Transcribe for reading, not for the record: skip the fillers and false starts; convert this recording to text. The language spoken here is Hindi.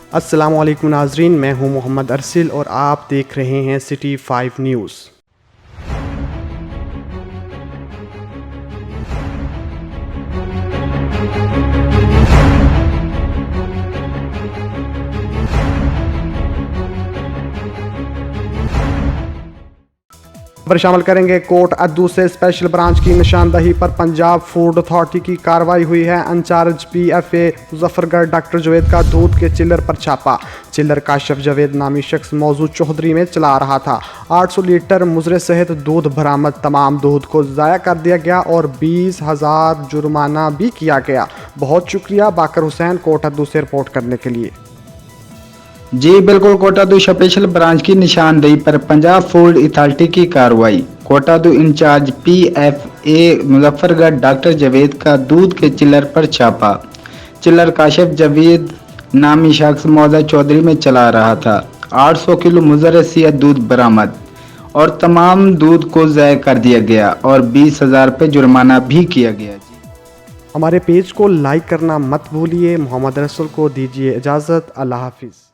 अस्सलामुअलैकुम नाजरीन, मैं हूं मोहम्मद अरसिल और आप देख रहे हैं सिटी 5 न्यूज़। खबर शामिल करेंगे। कोट अद्दू से स्पेशल ब्रांच की निशानदही पर पंजाब फूड अथॉरिटी की कार्रवाई हुई है। Incharge PFA Muzaffargarh doctor Javed का दूध के चिल्लर पर छापा। चिल्लर काशिफ जावेद नामी शख्स मौजू चौधरी में चला रहा था। 800 लीटर मुजरे सहित दूध बरामद। तमाम दूध को ज़ाया कर दिया गया और 20,000 जुर्माना भी किया गया। बहुत शुक्रिया बाकर हुसैन, कोट अद्दू से रिपोर्ट करने के लिए। जी बिल्कुल, कोट अद्दू स्पेशल ब्रांच की निशानदेही पर पंजाब फूड अथॉरिटी की कार्रवाई। Kot Addu incharge PFA Muzaffargarh doctor Javed का दूध के चिल्लर पर छापा। चिल्लर काशिफ जावेद नामी शख्स मौजा चौधरी में चला रहा था। 800 किलो मुजर सियत दूध बरामद और तमाम दूध को ज़ाया कर दिया गया और 20,000 रुपये जुर्माना भी किया गया। हमारे पेज को लाइक करना मत भूलिए। मोहम्मद रसूल को दीजिए इजाज़त। अल्लाह हाफिज़।